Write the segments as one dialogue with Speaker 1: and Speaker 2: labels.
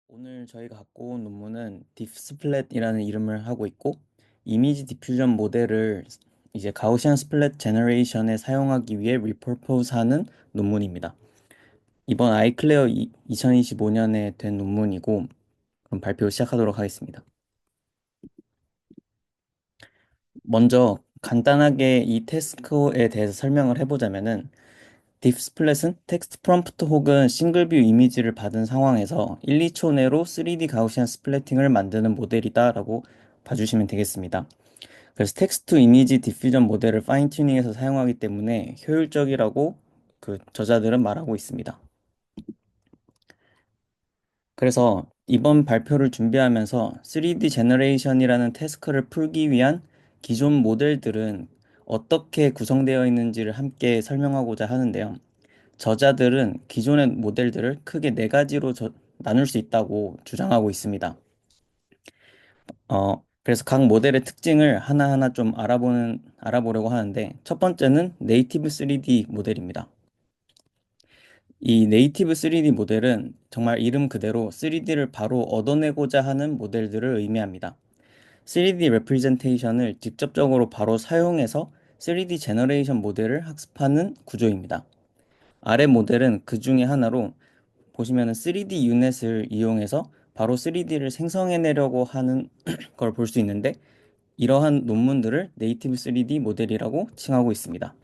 Speaker 1: 오늘 저희가 갖고 온 논문은 딥스플랫이라는 이름을 하고 있고 이미지 디퓨전 모델을 이제 가우시안 스플랫 제너레이션에 사용하기 위해 리퍼포즈하는 논문입니다. 이번 아이클레어 2025년에 된 논문이고 그럼 발표 시작하도록 하겠습니다. 먼저 간단하게 이 태스크에 대해서 설명을 해보자면은 딥스플랫은 텍스트 프롬프트 혹은 싱글 뷰 이미지를 받은 상황에서 1, 2초 내로 3D 가우시안 스플래팅을 만드는 모델이다라고 봐주시면 되겠습니다. 그래서 텍스트 투 이미지 디퓨전 모델을 파인 튜닝해서 사용하기 때문에 효율적이라고 그 저자들은 말하고 있습니다. 그래서 이번 발표를 준비하면서 3D 제너레이션이라는 태스크를 풀기 위한 기존 모델들은 어떻게 구성되어 있는지를 함께 설명하고자 하는데요. 저자들은 기존의 모델들을 크게 네 가지로 나눌 수 있다고 주장하고 있습니다. 그래서 각 모델의 특징을 하나하나 좀 알아보려고 하는데, 첫 번째는 네이티브 3D 모델입니다. 이 네이티브 3D 모델은 정말 이름 그대로 3D를 바로 얻어내고자 하는 모델들을 의미합니다. 3D 레프리젠테이션을 직접적으로 바로 사용해서 3D 제너레이션 모델을 학습하는 구조입니다. 아래 모델은 그 중에 하나로 보시면은 3D 유닛을 이용해서 바로 3D를 생성해내려고 하는 걸 볼 수 있는데 이러한 논문들을 네이티브 3D 모델이라고 칭하고 있습니다.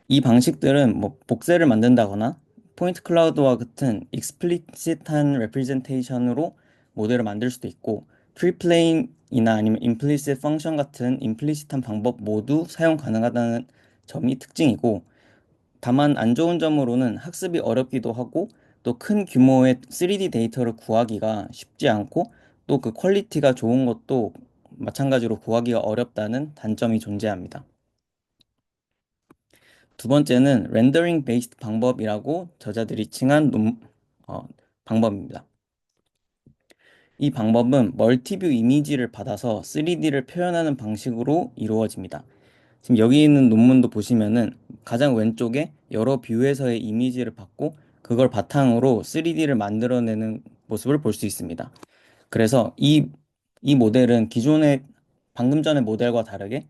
Speaker 1: 이 방식들은 뭐 복세를 만든다거나 포인트 클라우드와 같은 익스플리시트한 레프레젠테이션으로 모델을 만들 수도 있고 프리플레인이나 아니면 임플리시트 펑션 같은 임플리시트한 방법 모두 사용 가능하다는 점이 특징이고 다만 안 좋은 점으로는 학습이 어렵기도 하고 또 큰 규모의 3D 데이터를 구하기가 쉽지 않고 또 그 퀄리티가 좋은 것도 마찬가지로 구하기가 어렵다는 단점이 존재합니다. 두 번째는 렌더링 베이스드 방법이라고 저자들이 칭한 어, 방법입니다. 이 방법은 멀티뷰 이미지를 받아서 3D를 표현하는 방식으로 이루어집니다. 지금 여기 있는 논문도 보시면은 가장 왼쪽에 여러 뷰에서의 이미지를 받고 그걸 바탕으로 3D를 만들어내는 모습을 볼 수 있습니다. 그래서 이 모델은 기존의 방금 전의 모델과 다르게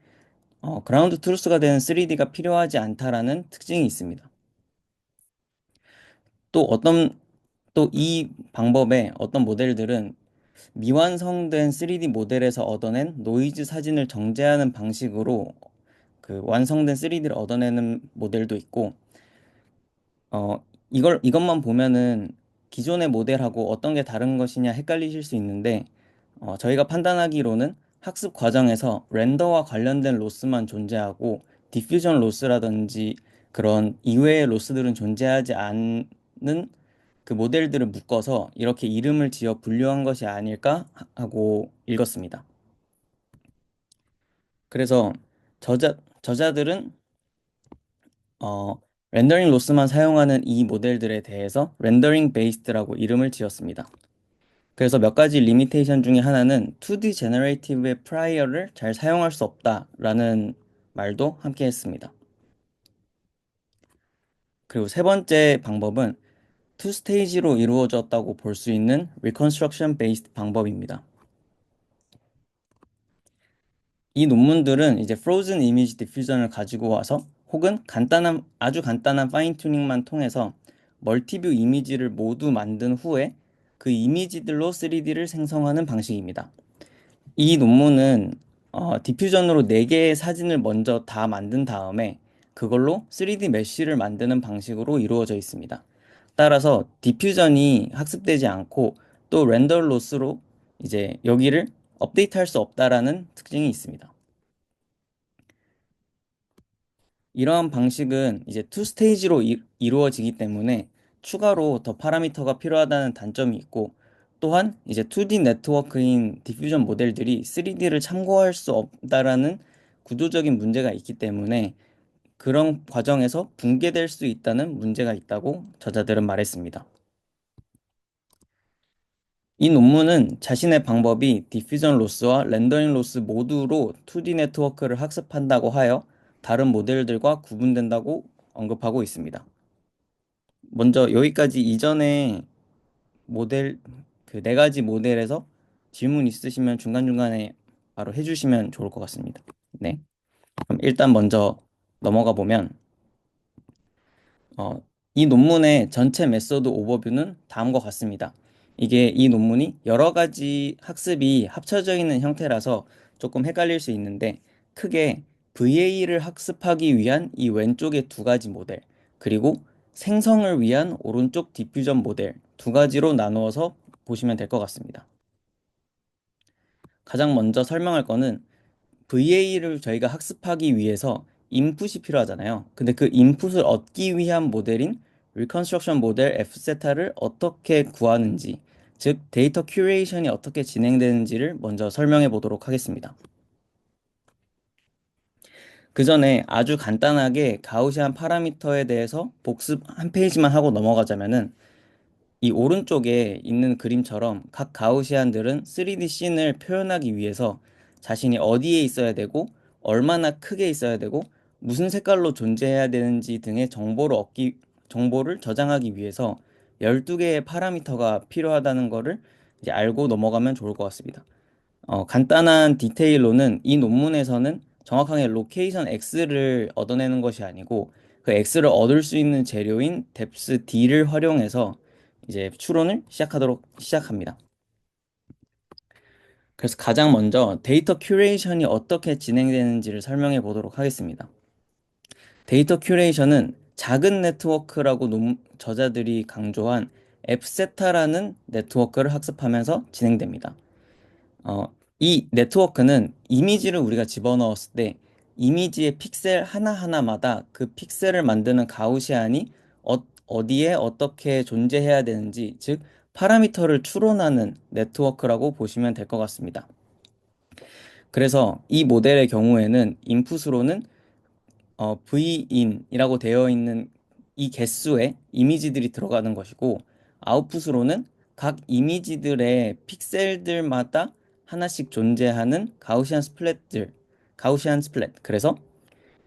Speaker 1: 그라운드 트루스가 되는 3D가 필요하지 않다라는 특징이 있습니다. 또 또 이 방법의 어떤 모델들은 미완성된 3D 모델에서 얻어낸 노이즈 사진을 정제하는 방식으로 그 완성된 3D를 얻어내는 모델도 있고, 이것만 보면은 기존의 모델하고 어떤 게 다른 것이냐 헷갈리실 수 있는데, 저희가 판단하기로는 학습 과정에서 렌더와 관련된 로스만 존재하고, 디퓨전 로스라든지 그런 이외의 로스들은 존재하지 않는 그 모델들을 묶어서 이렇게 이름을 지어 분류한 것이 아닐까 하고 읽었습니다. 그래서 저자들은 어, 렌더링 로스만 사용하는 이 모델들에 대해서 렌더링 베이스드라고 이름을 지었습니다. 그래서 몇 가지 리미테이션 중에 하나는 2D 제너레이티브의 프라이어를 잘 사용할 수 없다라는 말도 함께 했습니다. 그리고 세 번째 방법은 투 스테이지로 이루어졌다고 볼 수 있는 리컨스트럭션 베이스드 방법입니다. 이 논문들은 이제 프로즌 이미지 디퓨전을 가지고 와서 혹은 아주 간단한 파인 튜닝만 통해서 멀티뷰 이미지를 모두 만든 후에 그 이미지들로 3D를 생성하는 방식입니다. 이 논문은 디퓨전으로 4개의 사진을 먼저 다 만든 다음에 그걸로 3D 메쉬를 만드는 방식으로 이루어져 있습니다. 따라서 디퓨전이 학습되지 않고 또 렌더 로스로 이제 여기를 업데이트할 수 없다라는 특징이 있습니다. 이러한 방식은 이제 투 스테이지로 이루어지기 때문에 추가로 더 파라미터가 필요하다는 단점이 있고 또한 이제 2D 네트워크인 디퓨전 모델들이 3D를 참고할 수 없다라는 구조적인 문제가 있기 때문에 그런 과정에서 붕괴될 수 있다는 문제가 있다고 저자들은 말했습니다. 이 논문은 자신의 방법이 디퓨전 로스와 렌더링 로스 모두로 2D 네트워크를 학습한다고 하여 다른 모델들과 구분된다고 언급하고 있습니다. 먼저 여기까지 이전에 모델, 그 네 가지 모델에서 질문 있으시면 중간중간에 바로 해주시면 좋을 것 같습니다. 네. 그럼 일단 먼저 넘어가 보면, 어, 이 논문의 전체 메소드 오버뷰는 다음과 같습니다. 이게 이 논문이 여러 가지 학습이 합쳐져 있는 형태라서 조금 헷갈릴 수 있는데 크게 VA를 학습하기 위한 이 왼쪽의 두 가지 모델 그리고 생성을 위한 오른쪽 디퓨전 모델 두 가지로 나누어서 보시면 될 것 같습니다. 가장 먼저 설명할 거는 VA를 저희가 학습하기 위해서 인풋이 필요하잖아요. 근데 그 인풋을 얻기 위한 모델인 Reconstruction 모델 F세타를 어떻게 구하는지, 즉 데이터 큐레이션이 어떻게 진행되는지를 먼저 설명해 보도록 하겠습니다. 그 전에 아주 간단하게 가우시안 파라미터에 대해서 복습 한 페이지만 하고 넘어가자면은 이 오른쪽에 있는 그림처럼 각 가우시안들은 3D 씬을 표현하기 위해서 자신이 어디에 있어야 되고 얼마나 크게 있어야 되고 무슨 색깔로 존재해야 되는지 등의 정보를 저장하기 위해서 12개의 파라미터가 필요하다는 거를 이제 알고 넘어가면 좋을 것 같습니다. 간단한 디테일로는 이 논문에서는 정확하게 로케이션 X를 얻어내는 것이 아니고 그 X를 얻을 수 있는 재료인 뎁스 D를 활용해서 이제 추론을 시작합니다. 그래서 가장 먼저 데이터 큐레이션이 어떻게 진행되는지를 설명해 보도록 하겠습니다. 데이터 큐레이션은 작은 네트워크라고 저자들이 강조한 앱세타라는 네트워크를 학습하면서 진행됩니다. 어, 이 네트워크는 이미지를 우리가 집어넣었을 때 이미지의 픽셀 하나하나마다 그 픽셀을 만드는 가우시안이 어디에 어떻게 존재해야 되는지, 즉 파라미터를 추론하는 네트워크라고 보시면 될 것 같습니다. 그래서 이 모델의 경우에는 인풋으로는 vin이라고 되어 있는 이 개수의 이미지들이 들어가는 것이고 아웃풋으로는 각 이미지들의 픽셀들마다 하나씩 존재하는 가우시안 스플랫. 그래서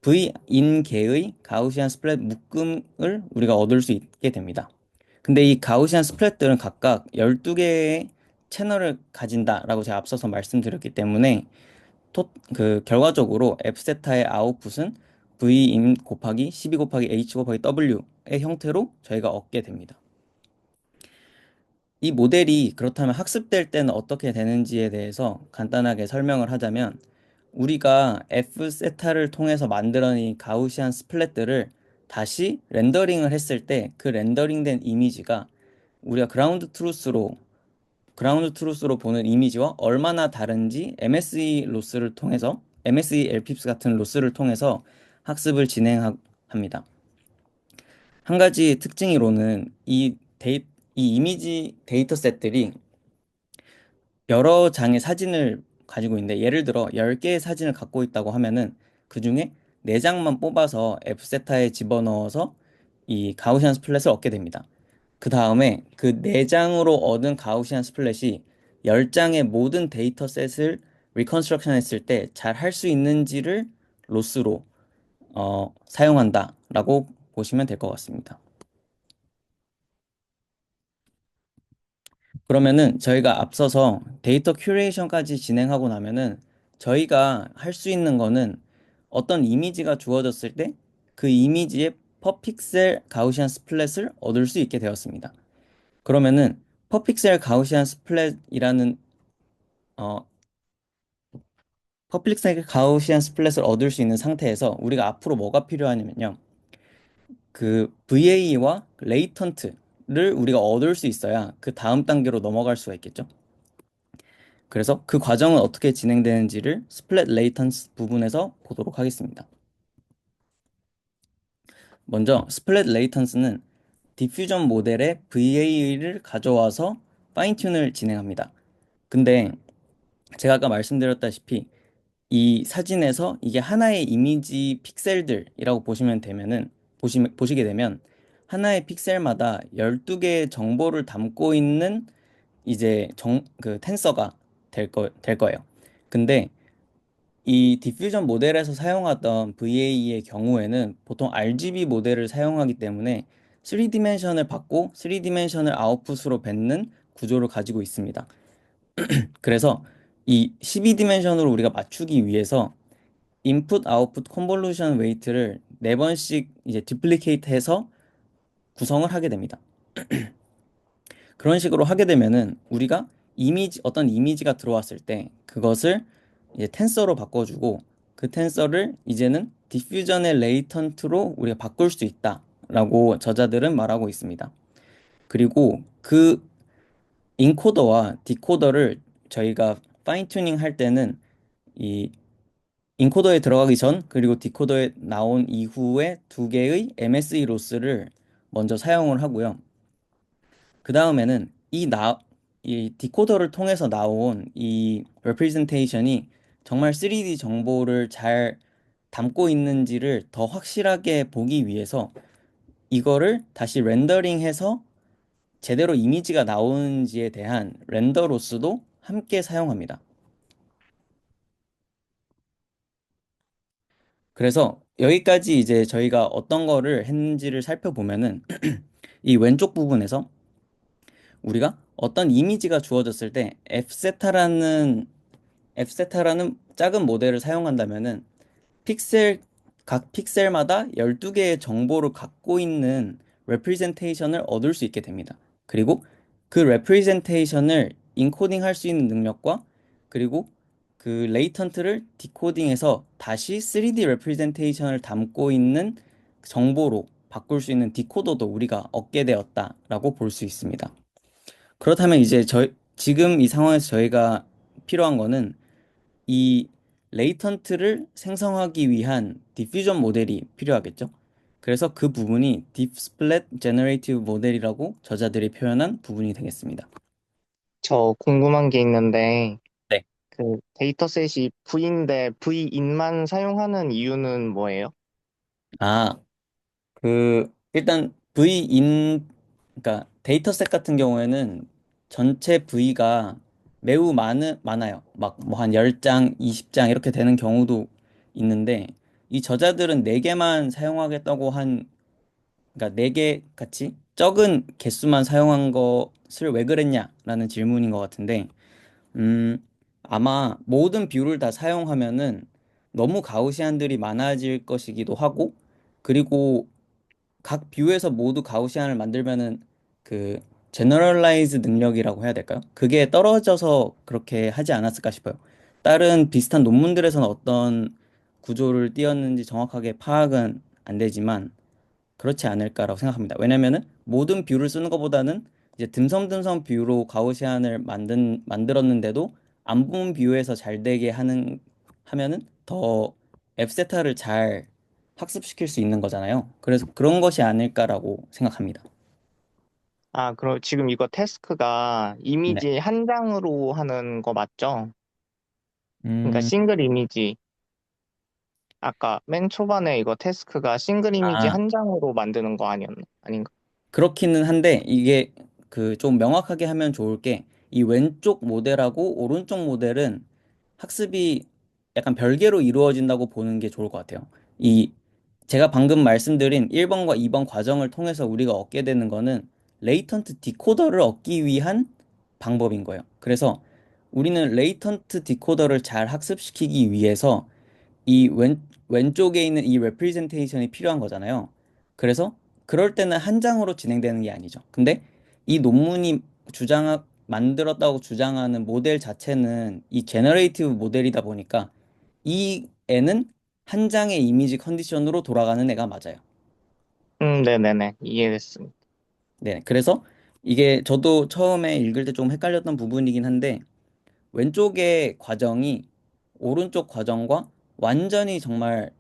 Speaker 1: vin 개의 가우시안 스플랫 묶음을 우리가 얻을 수 있게 됩니다. 근데 이 가우시안 스플랫들은 각각 12개의 채널을 가진다라고 제가 앞서서 말씀드렸기 때문에 결과적으로 앱세타의 아웃풋은 vin 곱하기 12 곱하기 h 곱하기 w의 형태로 저희가 얻게 됩니다. 이 모델이 그렇다면 학습될 때는 어떻게 되는지에 대해서 간단하게 설명을 하자면 우리가 f세타를 통해서 만들어낸 가우시안 스플랫들을 다시 렌더링을 했을 때 그 렌더링된 이미지가 우리가 그라운드 트루스로 보는 이미지와 얼마나 다른지 MSE LPIPS 같은 로스를 통해서 학습을 진행합니다. 한 가지 특징으로는 이 이미지 데이터셋들이 여러 장의 사진을 가지고 있는데 예를 들어 10개의 사진을 갖고 있다고 하면은 그중에 4장만 뽑아서 앱세타에 집어넣어서 이 가우시안 스플랫을 얻게 됩니다. 그 다음에 그 4장으로 얻은 가우시안 스플랫이 10장의 모든 데이터셋을 리컨스트럭션 했을 때 잘 할 수 있는지를 로스로 사용한다라고 보시면 될 것 같습니다. 그러면은 저희가 앞서서 데이터 큐레이션까지 진행하고 나면은 저희가 할 수 있는 거는 어떤 이미지가 주어졌을 때 그 이미지의 퍼픽셀 가우시안 스플랫을 얻을 수 있게 되었습니다. 그러면은 퍼픽셀 가우시안 스플랫이라는 어, 퍼플릭스에게 가우시안 스플랫을 얻을 수 있는 상태에서 우리가 앞으로 뭐가 필요하냐면요. 그 VA와 레이턴트를 우리가 얻을 수 있어야 그 다음 단계로 넘어갈 수가 있겠죠. 그래서 그 과정은 어떻게 진행되는지를 스플랫 레이턴스 부분에서 보도록 하겠습니다. 먼저 스플랫 레이턴스는 디퓨전 모델의 VA를 가져와서 파인 튠을 진행합니다. 근데 제가 아까 말씀드렸다시피 이 사진에서 이게 하나의 이미지 픽셀들이라고 보시게 되면 하나의 픽셀마다 12개의 정보를 담고 있는 이제 그 텐서가 될 거예요. 근데 이 디퓨전 모델에서 사용하던 VA의 경우에는 보통 RGB 모델을 사용하기 때문에 3디멘션을 받고 3디멘션을 아웃풋으로 뱉는 구조를 가지고 있습니다. 그래서 이 12디멘션으로 우리가 맞추기 위해서 인풋 아웃풋 컨볼루션 웨이트를 네 번씩 이제 디플리케이트 해서 구성을 하게 됩니다. 그런 식으로 하게 되면은 우리가 어떤 이미지가 들어왔을 때 그것을 이제 텐서로 바꿔주고 그 텐서를 이제는 디퓨전의 레이턴트로 우리가 바꿀 수 있다라고 저자들은 말하고 있습니다. 그리고 그 인코더와 디코더를 저희가 파인 튜닝 할 때는 이 인코더에 들어가기 전 그리고 디코더에 나온 이후에 두 개의 MSE 로스를 먼저 사용을 하고요. 그 다음에는 이 디코더를 통해서 나온 이 representation이 정말 3D 정보를 잘 담고 있는지를 더 확실하게 보기 위해서 이거를 다시 렌더링해서 제대로 이미지가 나오는지에 대한 렌더 로스도 함께 사용합니다. 그래서 여기까지 이제 저희가 어떤 거를 했는지를 살펴보면은 이 왼쪽 부분에서 우리가 어떤 이미지가 주어졌을 때 f세타라는 작은 모델을 사용한다면은 픽셀 각 픽셀마다 12개의 정보를 갖고 있는 레프리젠테이션을 얻을 수 있게 됩니다. 그리고 그 레프리젠테이션을 인코딩 할 수 있는 능력과 그리고 그 레이턴트를 디코딩해서 다시 3D 레프리젠테이션을 담고 있는 정보로 바꿀 수 있는 디코더도 우리가 얻게 되었다라고 볼 수 있습니다. 그렇다면 이제 지금 이 상황에서 저희가 필요한 거는 이 레이턴트를 생성하기 위한 디퓨전 모델이 필요하겠죠. 그래서 그 부분이 딥 스플랫 제너레이티브 모델이라고 저자들이 표현한 부분이 되겠습니다.
Speaker 2: 저 궁금한 게 있는데,
Speaker 1: 네.
Speaker 2: 그 데이터셋이 V인데 V인만 사용하는 이유는 뭐예요?
Speaker 1: 아, 일단 그러니까 데이터셋 같은 경우에는 전체 V가 매우 많아요. 막 뭐 한 10장, 20장 이렇게 되는 경우도 있는데 이 저자들은 4개만 사용하겠다고 그러니까 4개 같이 적은 개수만 사용한 것을 왜 그랬냐라는 질문인 것 같은데 음, 아마 모든 뷰를 다 사용하면은 너무 가우시안들이 많아질 것이기도 하고 그리고 각 뷰에서 모두 가우시안을 만들면은 그 제너럴라이즈 능력이라고 해야 될까요? 그게 떨어져서 그렇게 하지 않았을까 싶어요. 다른 비슷한 논문들에서는 어떤 구조를 띄었는지 정확하게 파악은 안 되지만 그렇지 않을까라고 생각합니다. 왜냐면은 모든 뷰를 쓰는 것보다는 이제 듬성듬성 뷰로 가우시안을 만들었는데도 안 본 뷰에서 잘 되게 하면은 더 앱세타를 잘 학습시킬 수 있는 거잖아요. 그래서 그런 것이 아닐까라고 생각합니다.
Speaker 2: 아, 그럼 지금 이거 태스크가
Speaker 1: 네.
Speaker 2: 이미지 한 장으로 하는 거 맞죠? 그러니까
Speaker 1: 음,
Speaker 2: 싱글 이미지. 아까 맨 초반에 이거 태스크가 싱글 이미지
Speaker 1: 아,
Speaker 2: 한 장으로 만드는 거 아니었나? 아닌가?
Speaker 1: 그렇기는 한데 이게 그 좀 명확하게 하면 좋을 게 이 왼쪽 모델하고 오른쪽 모델은 학습이 약간 별개로 이루어진다고 보는 게 좋을 것 같아요. 이 제가 방금 말씀드린 1번과 2번 과정을 통해서 우리가 얻게 되는 거는 레이턴트 디코더를 얻기 위한 방법인 거예요. 그래서 우리는 레이턴트 디코더를 잘 학습시키기 위해서 왼쪽에 있는 이 레프리젠테이션이 필요한 거잖아요. 그래서 그럴 때는 한 장으로 진행되는 게 아니죠. 근데 이 논문이 만들었다고 주장하는 모델 자체는 이 제너레이티브 모델이다 보니까 이 애는 한 장의 이미지 컨디션으로 돌아가는 애가 맞아요.
Speaker 2: 네네네. 이해됐습니다.
Speaker 1: 네. 그래서 이게 저도 처음에 읽을 때 좀 헷갈렸던 부분이긴 한데 왼쪽의 과정이 오른쪽 과정과 완전히 정말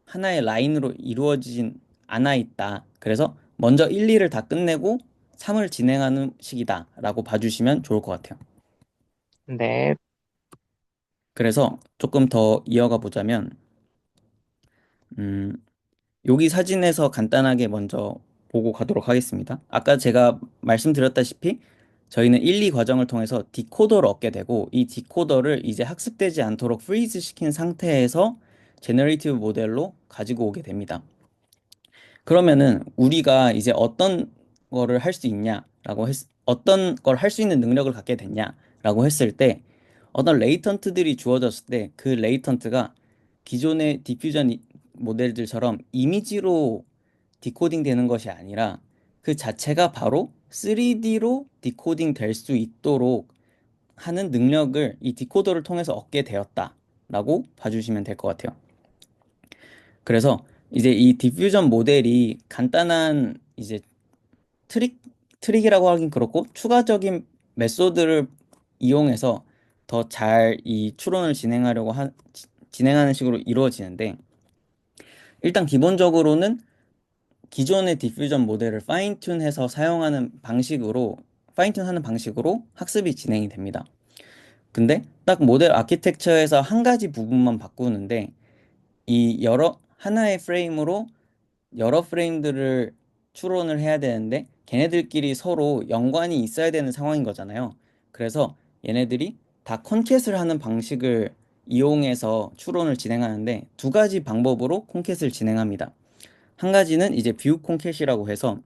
Speaker 1: 하나의 라인으로 이루어지진 않아 있다. 그래서 먼저 1, 2를 다 끝내고 3을 진행하는 식이다라고 봐주시면 좋을 것 같아요.
Speaker 2: 네.
Speaker 1: 그래서 조금 더 이어가 보자면, 음, 여기 사진에서 간단하게 먼저 보고 가도록 하겠습니다. 아까 제가 말씀드렸다시피 저희는 1, 2 과정을 통해서 디코더를 얻게 되고 이 디코더를 이제 학습되지 않도록 프리즈 시킨 상태에서 제너레이티브 모델로 가지고 오게 됩니다. 그러면은 우리가 이제 어떤 거를 할 수 있냐라고 어떤 걸 할 수 있는 능력을 갖게 됐냐라고 했을 때 어떤 레이턴트들이 주어졌을 때 그 레이턴트가 기존의 디퓨전 모델들처럼 이미지로 디코딩 되는 것이 아니라 그 자체가 바로 3D로 디코딩 될 수 있도록 하는 능력을 이 디코더를 통해서 얻게 되었다라고 봐주시면 될 것 같아요. 그래서 이제 이 디퓨전 모델이 간단한 이제 트릭, 트릭이라고 하긴 그렇고 추가적인 메소드를 이용해서 더 잘 이 추론을 진행하는 식으로 이루어지는데 일단 기본적으로는 기존의 디퓨전 모델을 파인튠해서 사용하는 방식으로 파인튠하는 방식으로 학습이 진행이 됩니다. 근데 딱 모델 아키텍처에서 한 가지 부분만 바꾸는데 이 여러 하나의 프레임으로 여러 프레임들을 추론을 해야 되는데 걔네들끼리 서로 연관이 있어야 되는 상황인 거잖아요. 그래서 얘네들이 다 콘캣을 하는 방식을 이용해서 추론을 진행하는데 두 가지 방법으로 콘캣을 진행합니다. 한 가지는 이제 뷰 콘캣이라고 해서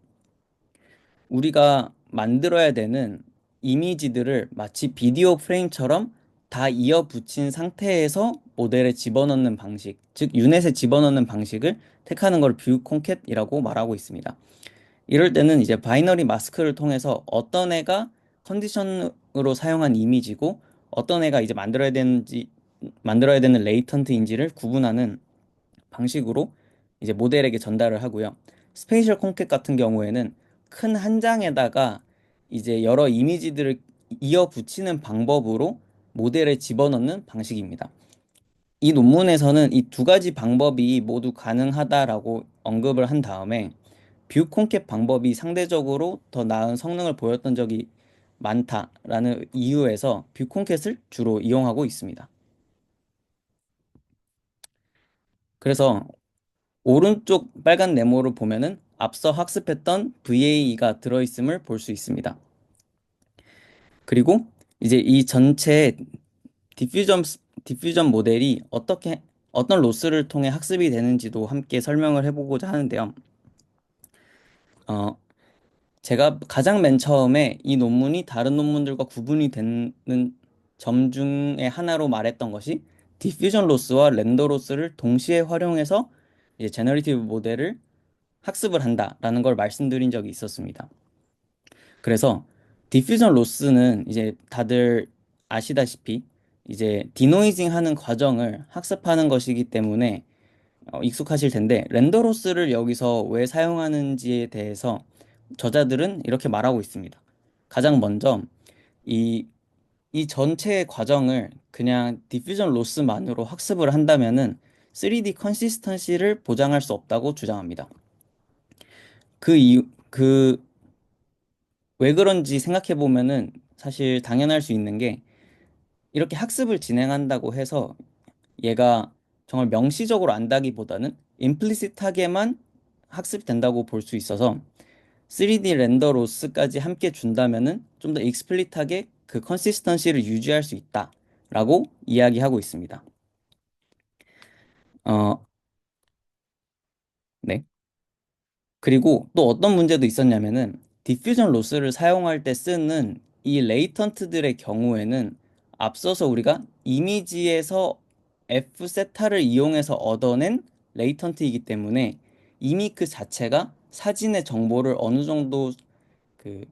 Speaker 1: 우리가 만들어야 되는 이미지들을 마치 비디오 프레임처럼 다 이어 붙인 상태에서 모델에 집어넣는 방식, 즉 유넷에 집어넣는 방식을 택하는 걸 뷰 콘캣이라고 말하고 있습니다. 이럴 때는 이제 바이너리 마스크를 통해서 어떤 애가 컨디션으로 사용한 이미지고 어떤 애가 이제 만들어야 되는 레이턴트인지를 구분하는 방식으로 이제 모델에게 전달을 하고요. 스페이셜 콘캣 같은 경우에는 큰 한 장에다가 이제 여러 이미지들을 이어 붙이는 방법으로 모델에 집어넣는 방식입니다. 이 논문에서는 이 두 가지 방법이 모두 가능하다라고 언급을 한 다음에 뷰 콘캣 방법이 상대적으로 더 나은 성능을 보였던 적이 많다라는 이유에서 뷰 콘캣을 주로 이용하고 있습니다. 그래서 오른쪽 빨간 네모를 보면은 앞서 학습했던 VAE가 들어있음을 볼 수 있습니다. 그리고 이제 이 전체 디퓨전, 디퓨전 모델이 어떤 로스를 통해 학습이 되는지도 함께 설명을 해보고자 하는데요. 어, 제가 가장 맨 처음에 이 논문이 다른 논문들과 구분이 되는 점 중에 하나로 말했던 것이 디퓨전 로스와 렌더 로스를 동시에 활용해서 이제 제너레이티브 모델을 학습을 한다라는 걸 말씀드린 적이 있었습니다. 그래서 디퓨전 로스는 이제 다들 아시다시피 이제 디노이징 하는 과정을 학습하는 것이기 때문에 익숙하실 텐데 렌더 로스를 여기서 왜 사용하는지에 대해서 저자들은 이렇게 말하고 있습니다. 가장 먼저 이, 이 전체 과정을 그냥 디퓨전 로스만으로 학습을 한다면은 3D 컨시스턴시를 보장할 수 없다고 주장합니다. 왜 그런지 생각해 보면은 사실 당연할 수 있는 게 이렇게 학습을 진행한다고 해서 얘가 정말 명시적으로 안다기보다는 임플리시트하게만 학습된다고 볼 수 있어서 3D 렌더 로스까지 함께 준다면은 좀 더 익스플릿하게 그 컨시스턴시를 유지할 수 있다라고 이야기하고 있습니다. 어, 네. 그리고 또 어떤 문제도 있었냐면은 디퓨전 로스를 사용할 때 쓰는 이 레이턴트들의 경우에는 앞서서 우리가 이미지에서 F 세타를 이용해서 얻어낸 레이턴트이기 때문에 이미 그 자체가 그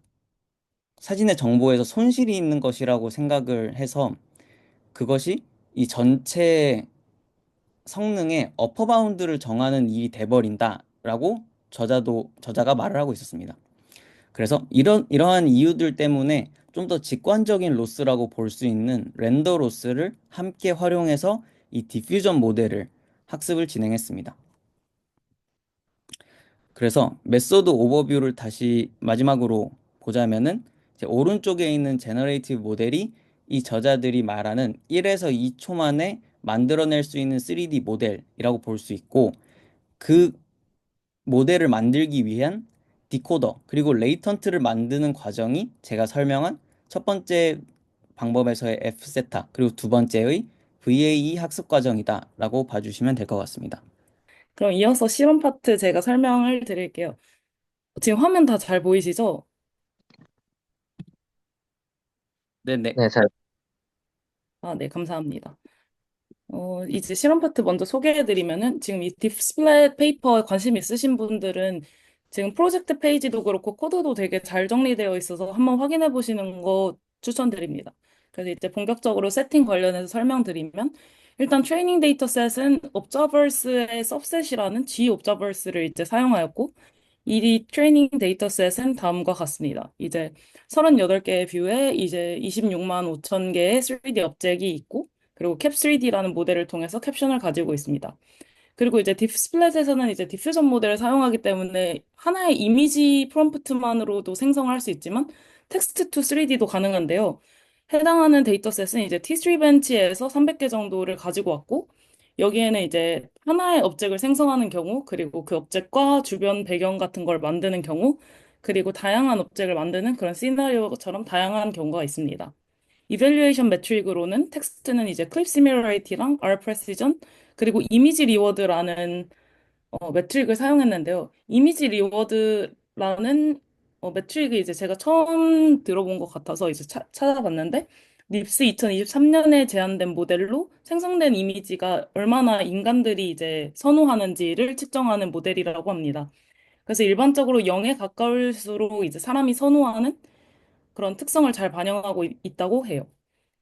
Speaker 1: 사진의 정보에서 손실이 있는 것이라고 생각을 해서 그것이 이 전체 성능의 어퍼 바운드를 정하는 일이 돼버린다라고 저자가 말을 하고 있었습니다. 그래서 이러한 이유들 때문에 좀 더 직관적인 로스라고 볼 수 있는 렌더 로스를 함께 활용해서 이 디퓨전 모델을 학습을 진행했습니다. 그래서 메소드 오버뷰를 다시 마지막으로 보자면은 이제 오른쪽에 있는 제너레이티브 모델이 이 저자들이 말하는 1에서 2초 만에 만들어낼 수 있는 3D 모델이라고 볼 수 있고 그 모델을 만들기 위한 디코더 그리고 레이턴트를 만드는 과정이 제가 설명한 첫 번째 방법에서의 F세타 그리고 두 번째의 VAE 학습 과정이다라고 봐주시면 될 것 같습니다.
Speaker 3: 그럼 이어서 실험 파트 제가 설명을 드릴게요. 지금 화면 다 잘 보이시죠?
Speaker 1: 네네.
Speaker 2: 네, 잘.
Speaker 3: 아, 네, 감사합니다. 이제 실험 파트 먼저 소개해드리면은 지금 이 디스플레이 페이퍼에 관심 있으신 분들은 지금 프로젝트 페이지도 그렇고 코드도 되게 잘 정리되어 있어서 한번 확인해 보시는 거 추천드립니다. 그래서 이제 본격적으로 세팅 관련해서 설명드리면 일단 트레이닝 데이터셋은 observers의 subset이라는 G observers를 이제 사용하였고 이 트레이닝 데이터셋은 다음과 같습니다. 이제 38개의 뷰에 이제 26만 5천 개의 3D 업젝이 있고 그리고 캡3D라는 모델을 통해서 캡션을 가지고 있습니다. 그리고 이제 딥스플랫에서는 이제 디퓨전 모델을 사용하기 때문에 하나의 이미지 프롬프트만으로도 생성할 수 있지만 텍스트 투 3D도 가능한데요. 해당하는 데이터셋은 이제 T3 벤치에서 300개 정도를 가지고 왔고 여기에는 이제 하나의 업적을 생성하는 경우 그리고 그 업적과 주변 배경 같은 걸 만드는 경우 그리고 다양한 업적을 만드는 그런 시나리오처럼 다양한 경우가 있습니다. 이밸류에이션 매트릭으로는 텍스트는 이제 클립 시뮬러리티랑 R 프레시전 그리고 이미지 리워드라는 매트릭을 사용했는데요. 이미지 리워드라는 매트릭이 이제 제가 처음 들어본 것 같아서 이제 찾아봤는데 립스 2023년에 제안된 모델로 생성된 이미지가 얼마나 인간들이 이제 선호하는지를 측정하는 모델이라고 합니다. 그래서 일반적으로 0에 가까울수록 이제 사람이 선호하는 그런 특성을 잘 반영하고 있다고 해요.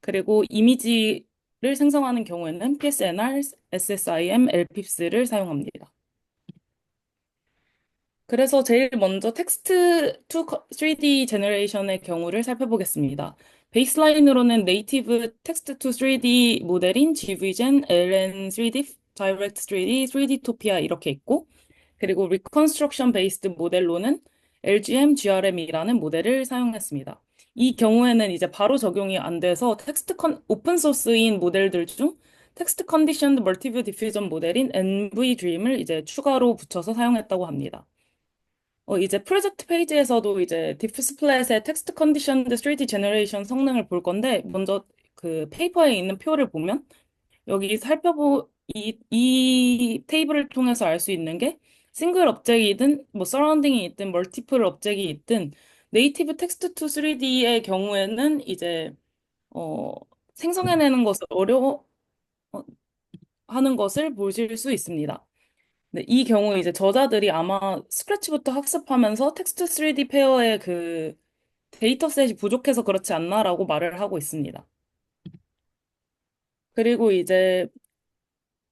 Speaker 3: 그리고 이미지를 생성하는 경우에는 PSNR, SSIM, LPIPS를 사용합니다. 그래서 제일 먼저 텍스트 투 3D 제너레이션의 경우를 살펴보겠습니다. 베이스라인으로는 네이티브 텍스트 투 3D 모델인 GVGen, LN3D, Direct 3D, 3Dtopia 이렇게 있고 그리고 리컨스트럭션 베이스드 모델로는 LGM, GRM이라는 모델을 사용했습니다. 이 경우에는 이제 바로 적용이 안 돼서 오픈 소스인 모델들 중 텍스트 컨디션드 멀티뷰 디퓨전 모델인 NV Dream을 이제 추가로 붙여서 사용했다고 합니다. 이제 프로젝트 페이지에서도 이제 디스플랫의 텍스트 컨디션드 3D 제너레이션 성능을 볼 건데 먼저 그 페이퍼에 있는 표를 보면 여기 이 테이블을 통해서 알 수 있는 게 싱글 업적이든 뭐 서라운딩이 있든 멀티플 업적이 있든 네이티브 텍스트 투 3D의 경우에는 이제 어, 생성해내는 것을 어려워 하는 것을 보실 수 있습니다. 네, 이 경우 이제 저자들이 아마 스크래치부터 학습하면서 텍스트 3D 페어의 그 데이터셋이 부족해서 그렇지 않나라고 말을 하고 있습니다. 그리고 이제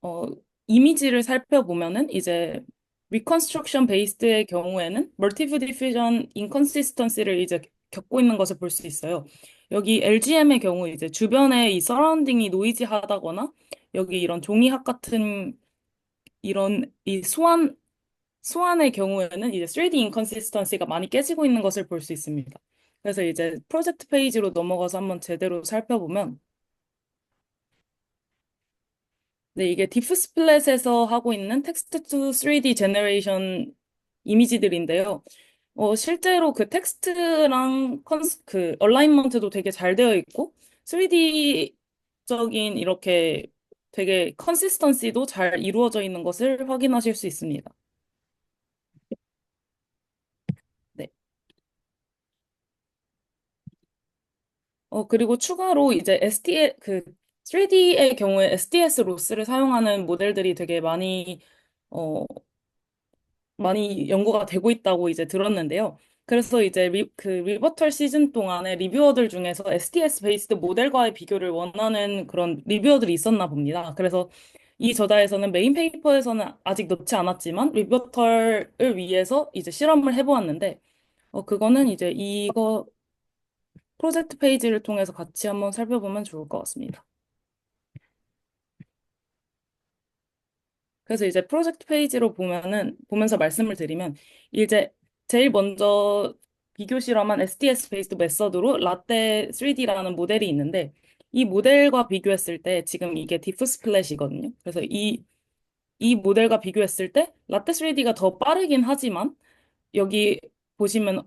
Speaker 3: 어, 이미지를 살펴보면은 이제 리컨스트럭션 베이스드의 경우에는 멀티브 디퓨전 인컨시스턴시를 이제 겪고 있는 것을 볼 수 있어요. 여기 LGM의 경우 이제 주변에 이 서라운딩이 노이지하다거나 여기 이런 종이학 같은 이런 이 소환의 경우에는 이제 3D 인컨시스턴시가 많이 깨지고 있는 것을 볼 수 있습니다. 그래서 이제 프로젝트 페이지로 넘어가서 한번 제대로 살펴보면 네, 이게 딥스플랫에서 하고 있는 텍스트 투 3D 제너레이션 이미지들인데요. 실제로 그 텍스트랑 그 얼라인먼트도 되게 잘 되어 있고 3D적인 이렇게 되게 컨시스턴시도 잘 이루어져 있는 것을 확인하실 수 있습니다. 네. 그리고 추가로 이제 그 3D의 경우에 SDS 로스를 사용하는 모델들이 되게 어, 많이 연구가 되고 있다고 이제 들었는데요. 그래서 이제 그 리버털 시즌 동안에 리뷰어들 중에서 SDS 베이스드 모델과의 비교를 원하는 그런 리뷰어들이 있었나 봅니다. 그래서 이 저자에서는 메인 페이퍼에서는 아직 넣지 않았지만 리버털을 위해서 이제 실험을 해보았는데, 그거는 이제 이거 프로젝트 페이지를 통해서 같이 한번 살펴보면 좋을 것 같습니다. 그래서 이제 프로젝트 페이지로 보면서 말씀을 드리면, 이제 제일 먼저 비교 실험한 SDS 베이스드 메서드로 라떼 3D라는 모델이 있는데, 이 모델과 비교했을 때 지금 이게 디프 스플랫이거든요. 그래서 이 모델과 비교했을 때 라떼 3D가 더 빠르긴 하지만, 여기 보시면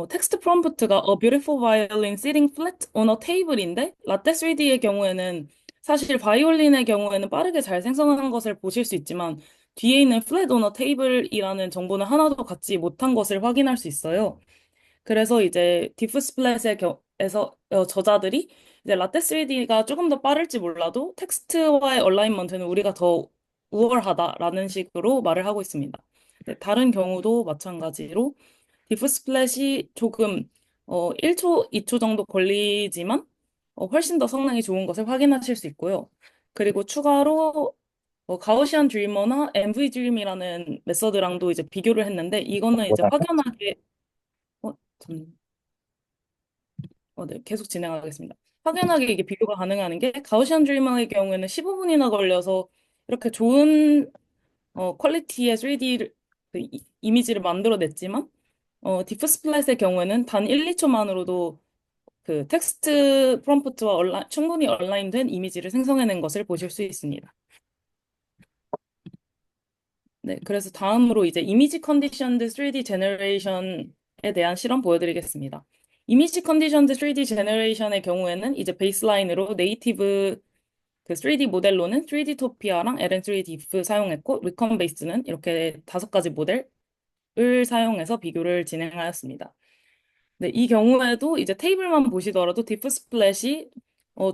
Speaker 3: 텍스트 프롬프트가 A beautiful violin sitting flat on a table인데 라떼 3D의 경우에는 사실 바이올린의 경우에는 빠르게 잘 생성하는 것을 보실 수 있지만 뒤에 있는 플랫 오너 테이블이라는 정보는 하나도 갖지 못한 것을 확인할 수 있어요. 그래서 이제 디프 스플랫의 에서 저자들이 이제 라떼 3D가 조금 더 빠를지 몰라도 텍스트와의 얼라인먼트는 우리가 더 우월하다라는 식으로 말을 하고 있습니다. 네, 다른 경우도 마찬가지로 디프 스플랫이 조금 1초, 2초 정도 걸리지만 훨씬 더 성능이 좋은 것을 확인하실 수 있고요. 그리고 추가로 가우시안 드리머나 MV 드림이라는 메서드랑도 이제 비교를 했는데 이거는 이제
Speaker 2: 뭐라고?
Speaker 3: 확연하게 어, 네, 계속 진행하겠습니다. 확연하게 이게 비교가 가능한 게 가우시안 드리머의 경우에는 15분이나 걸려서 이렇게 좋은 퀄리티의 3D 이미지를 만들어냈지만 디프 스플랫의 경우에는 단 1, 2초만으로도 그 텍스트 프롬프트와 충분히 얼라인된 이미지를 생성해낸 것을 보실 수 있습니다. 네, 그래서 다음으로 이제 이미지 컨디션드 3D 제너레이션에 대한 실험 보여드리겠습니다. 이미지 컨디션드 3D 제너레이션의 경우에는 이제 베이스라인으로 네이티브 그 3D 모델로는 3D 토피아랑 LN3D 사용했고 리컨 베이스는 이렇게 5가지 모델을 사용해서 비교를 진행하였습니다. 네, 이 경우에도 이제 테이블만 보시더라도 디프 스플랫이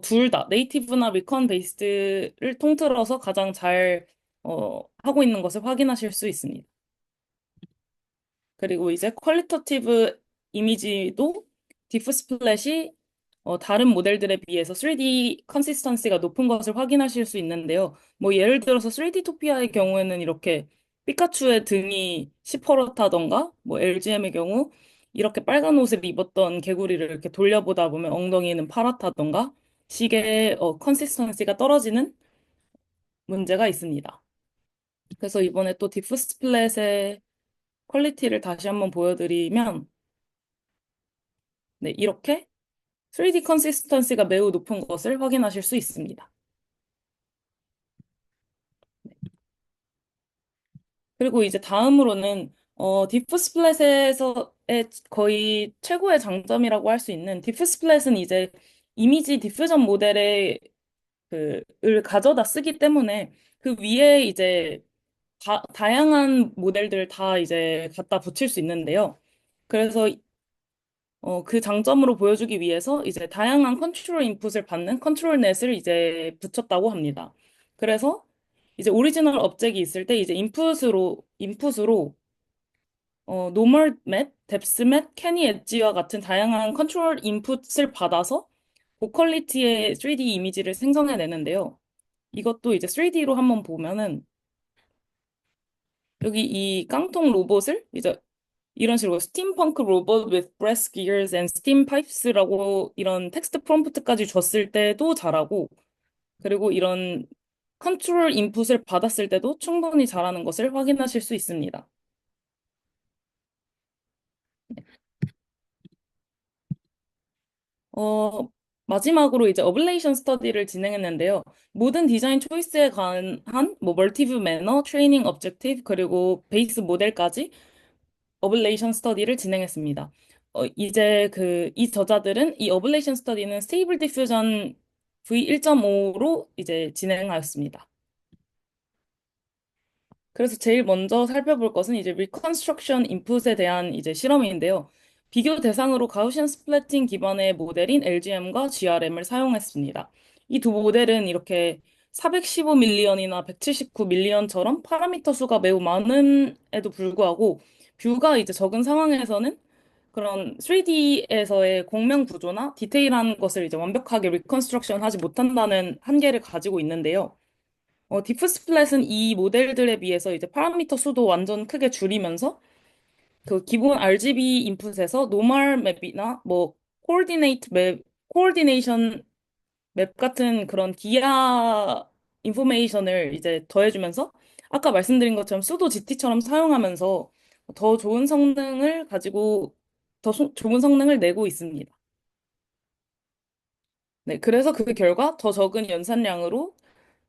Speaker 3: 둘 다 네이티브나 리컨 베이스를 통틀어서 가장 잘 하고 있는 것을 확인하실 수 있습니다. 그리고 이제 퀄리터티브 이미지도 디프 스플랫이 다른 모델들에 비해서 3D 컨시스턴시가 높은 것을 확인하실 수 있는데요. 뭐 예를 들어서 3D 토피아의 경우에는 이렇게 피카츄의 등이 시퍼렇다던가 뭐 LGM의 경우 이렇게 빨간 옷을 입었던 개구리를 이렇게 돌려보다 보면 엉덩이는 파랗다던가 식의 컨시스턴시가 떨어지는 문제가 있습니다. 그래서 이번에 또 디프 스플랫의 퀄리티를 다시 한번 보여드리면 네, 이렇게 3D 컨시스턴시가 매우 높은 것을 확인하실 수 있습니다. 그리고 이제 다음으로는 디프 스플랫에서의 거의 최고의 장점이라고 할 수 있는 디프 스플랫은 이제 이미지 디퓨전 모델의 을 가져다 쓰기 때문에 그 위에 이제 다양한 모델들 다 이제 갖다 붙일 수 있는데요. 그래서 그 장점으로 보여주기 위해서 이제 다양한 컨트롤 인풋을 받는 컨트롤 넷을 이제 붙였다고 합니다. 그래서 이제 오리지널 업적이 있을 때 이제 인풋으로 노멀 맵, 뎁스 맵, 캐니 엣지와 같은 다양한 컨트롤 인풋을 받아서 고퀄리티의 3D 이미지를 생성해내는데요. 이것도 이제 3D로 한번 보면은 여기 이 깡통 로봇을 이제 이런 식으로 스팀펑크 로봇 with brass gears and steam pipes라고 이런 텍스트 프롬프트까지 줬을 때도 잘하고 그리고 이런 컨트롤 인풋을 받았을 때도 충분히 잘하는 것을 확인하실 수 있습니다. 어, 마지막으로 이제 어블레이션 스터디를 진행했는데요. 모든 디자인 초이스에 관한 뭐 멀티뷰 매너, 트레이닝 objective 그리고 베이스 모델까지 어블레이션 스터디를 진행했습니다. 이제 이 저자들은 이 어블레이션 스터디는 스테이블 디퓨전 V1.5로 이제 진행하였습니다. 그래서 제일 먼저 살펴볼 것은 이제 리컨스트럭션 인풋에 대한 이제 실험인데요. 비교 대상으로 가우시안 스플래팅 기반의 모델인 LGM과 GRM을 사용했습니다. 이 두 모델은 이렇게 415밀리언이나 179밀리언처럼 파라미터 수가 매우 많음에도 불구하고 뷰가 이제 적은 상황에서는 그런 3D에서의 공명 구조나 디테일한 것을 이제 완벽하게 리컨스트럭션 하지 못한다는 한계를 가지고 있는데요. 디프 스플랫은 이 모델들에 비해서 이제 파라미터 수도 완전 크게 줄이면서 그 기본 RGB 인풋에서 노멀 맵이나 뭐 코디네이션 맵 같은 그런 기하 인포메이션을 이제 더해주면서 아까 말씀드린 것처럼 수도 GT처럼 사용하면서 더 좋은 성능을 가지고 좋은 성능을 내고 있습니다. 네, 그래서 그 결과 더 적은 연산량으로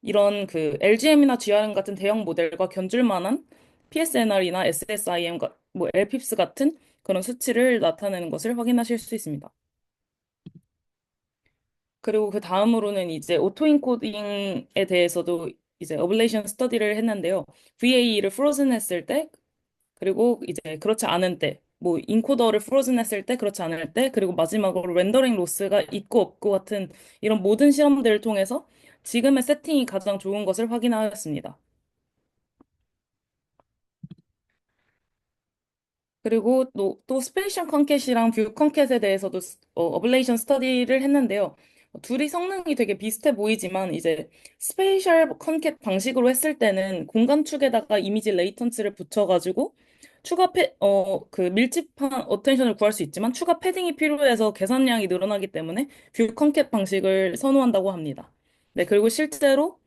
Speaker 3: 이런 그 LGM이나 GRM 같은 대형 모델과 견줄 만한 PSNR이나 SSIM, 뭐 LPIPS 같은 그런 수치를 나타내는 것을 확인하실 수 있습니다. 그리고 그 다음으로는 이제 오토 인코딩에 대해서도 이제 어블레이션 스터디를 했는데요. VAE를 프로즌 했을 때, 그리고 이제 그렇지 않은 때, 뭐 인코더를 프로즌 했을 때, 그렇지 않을 때, 그리고 마지막으로 렌더링 로스가 있고 없고 같은 이런 모든 실험들을 통해서 지금의 세팅이 가장 좋은 것을 확인하였습니다. 그리고 또 스페이셜 컨캣이랑 뷰 컨캣에 대해서도 어블레이션 스터디를 했는데요. 둘이 성능이 되게 비슷해 보이지만 이제 스페이셜 컨캣 방식으로 했을 때는 공간 축에다가 이미지 레이턴스를 붙여가지고 그 밀집한 어텐션을 구할 수 있지만 추가 패딩이 필요해서 계산량이 늘어나기 때문에 뷰 컨캣 방식을 선호한다고 합니다. 네, 그리고 실제로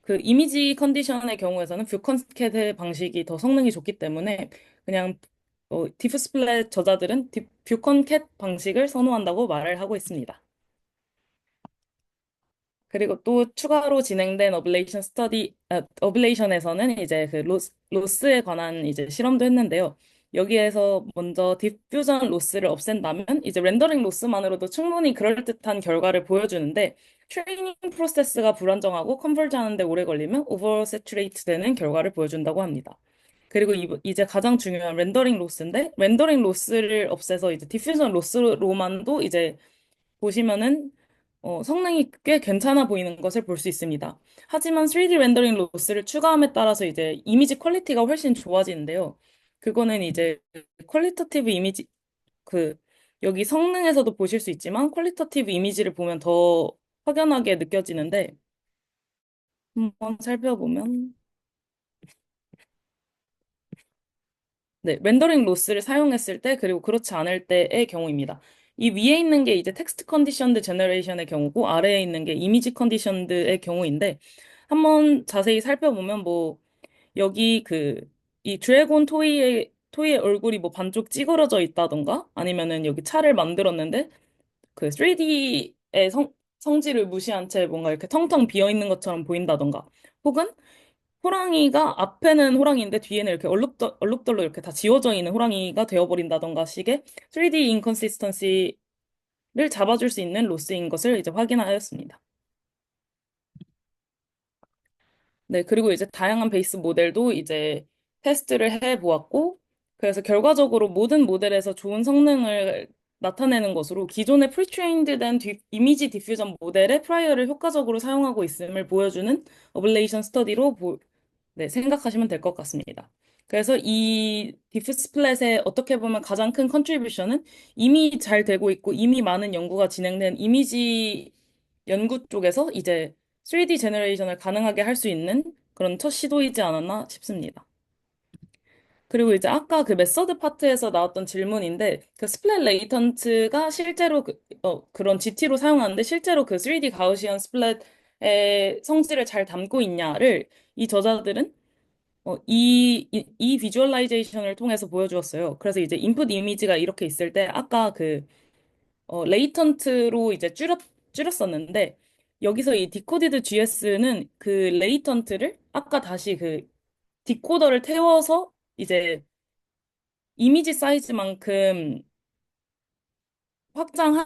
Speaker 3: 그 이미지 컨디션의 경우에서는 뷰 컨캣의 방식이 더 성능이 좋기 때문에 그냥 디프스플랫 저자들은 뷰 컨캣 방식을 선호한다고 말을 하고 있습니다. 그리고 또 추가로 진행된 어블레이션에서는 이제 그 로스에 관한 이제 실험도 했는데요. 여기에서 먼저 디퓨전 로스를 없앤다면 이제 렌더링 로스만으로도 충분히 그럴듯한 결과를 보여주는데 트레이닝 프로세스가 불안정하고 컨버지 하는데 오래 걸리면 오버 세츄레이트 되는 결과를 보여준다고 합니다. 그리고 이제 가장 중요한 렌더링 로스인데 렌더링 로스를 없애서 이제 디퓨전 로스로만도 이제 보시면은 성능이 꽤 괜찮아 보이는 것을 볼 수 있습니다. 하지만 3D 렌더링 로스를 추가함에 따라서 이제 이미지 퀄리티가 훨씬 좋아지는데요. 그거는 이제 퀄리터티브 이미지 그 여기 성능에서도 보실 수 있지만 퀄리터티브 이미지를 보면 더 확연하게 느껴지는데 한번 살펴보면 네, 렌더링 로스를 사용했을 때, 그리고 그렇지 않을 때의 경우입니다. 이 위에 있는 게 이제 텍스트 컨디션드 제너레이션의 경우고, 아래에 있는 게 이미지 컨디션드의 경우인데, 한번 자세히 살펴보면, 뭐, 여기 이 드래곤 토이의 얼굴이 뭐 반쪽 찌그러져 있다던가, 아니면은 여기 차를 만들었는데, 그 3D의 성질을 무시한 채 뭔가 이렇게 텅텅 비어 있는 것처럼 보인다던가, 혹은 호랑이가 앞에는 호랑이인데 뒤에는 이렇게 얼룩덜룩 이렇게 다 지워져 있는 호랑이가 되어버린다던가 식의 3D 인컨시스턴시를 잡아줄 수 있는 로스인 것을 이제 확인하였습니다. 네, 그리고 이제 다양한 베이스 모델도 이제 테스트를 해 보았고, 그래서 결과적으로 모든 모델에서 좋은 성능을 나타내는 것으로 기존의 프리트레인드 된 이미지 디퓨전 모델의 프라이어를 효과적으로 사용하고 있음을 보여주는 어블레이션 스터디로 네, 생각하시면 될 것 같습니다. 그래서 이 디프스플랫의 어떻게 보면 가장 큰 컨트리뷰션은 이미 잘 되고 있고 이미 많은 연구가 진행된 이미지 연구 쪽에서 이제 3D 제너레이션을 가능하게 할 수 있는 그런 첫 시도이지 않았나 싶습니다. 그리고 이제 아까 그 메서드 파트에서 나왔던 질문인데 그 스플랫 레이턴트가 실제로 그런 GT로 사용하는데 실제로 그 3D 가우시언 스플랫의 성질을 잘 담고 있냐를 이 저자들은 이 비주얼라이제이션을 통해서 보여주었어요. 그래서 이제 인풋 이미지가 이렇게 있을 때 아까 레이턴트로 이제 줄였었는데 여기서 이 디코디드 GS는 그 레이턴트를 아까 다시 그 디코더를 태워서 이제 이미지 사이즈만큼 확장한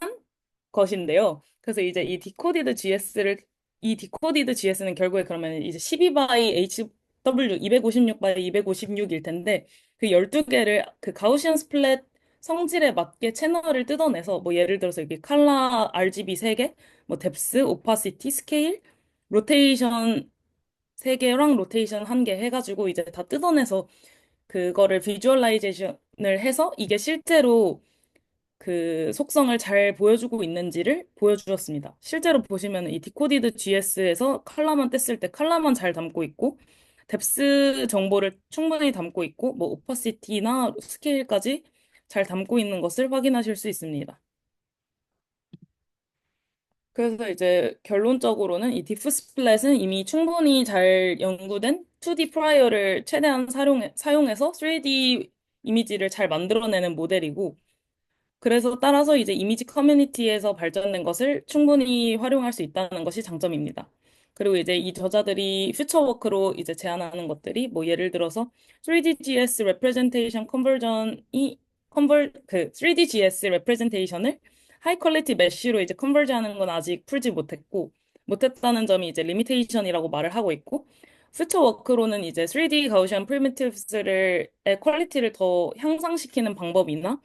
Speaker 3: 것인데요. 그래서 이제 이 디코디드 GS는 결국에 그러면 이제 12바이 HW 256바이 256일 텐데 그 12개를 그 가우시안 스플랫 성질에 맞게 채널을 뜯어내서 뭐 예를 들어서 이게 칼라 RGB 3개, 뭐 뎁스, 오파시티, 스케일, 로테이션 3개랑 로테이션 1개 해가지고 이제 다 뜯어내서 그거를 비주얼라이제이션을 해서 이게 실제로 그 속성을 잘 보여주고 있는지를 보여주었습니다. 실제로 보시면 이 디코디드 GS에서 컬러만 뗐을 때 컬러만 잘 담고 있고 뎁스 정보를 충분히 담고 있고 뭐 오퍼시티나 스케일까지 잘 담고 있는 것을 확인하실 수 있습니다. 그래서 이제 결론적으로는 이 디프스플랫은 이미 충분히 잘 연구된 2D 프라이어를 최대한 사용해서 3D 이미지를 잘 만들어내는 모델이고 그래서 따라서 이제 이미지 커뮤니티에서 발전된 것을 충분히 활용할 수 있다는 것이 장점입니다. 그리고 이제 이 저자들이 퓨처워크로 이제 제안하는 것들이 뭐 예를 들어서 3DGS 레프레젠테이션 컨버전이 3DGS 레프레젠테이션을 하이 퀄리티 메쉬로 이제 컨버지하는 건 아직 풀지 못했다는 점이 이제 리미테이션이라고 말을 하고 있고 퓨처 워크로는 이제 3D 가우시안 프리미티브스를 의 퀄리티를 더 향상시키는 방법이나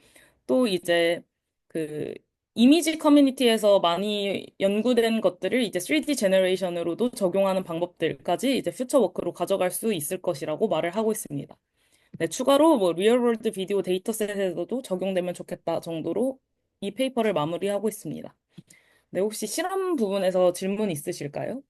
Speaker 3: 또 이제 그 이미지 커뮤니티에서 많이 연구된 것들을 이제 3D 제너레이션으로도 적용하는 방법들까지 이제 퓨처 워크로 가져갈 수 있을 것이라고 말을 하고 있습니다. 네, 추가로 뭐 리얼월드 비디오 데이터셋에서도 적용되면 좋겠다 정도로 이 페이퍼를 마무리하고 있습니다. 네, 혹시 실험 부분에서 질문 있으실까요?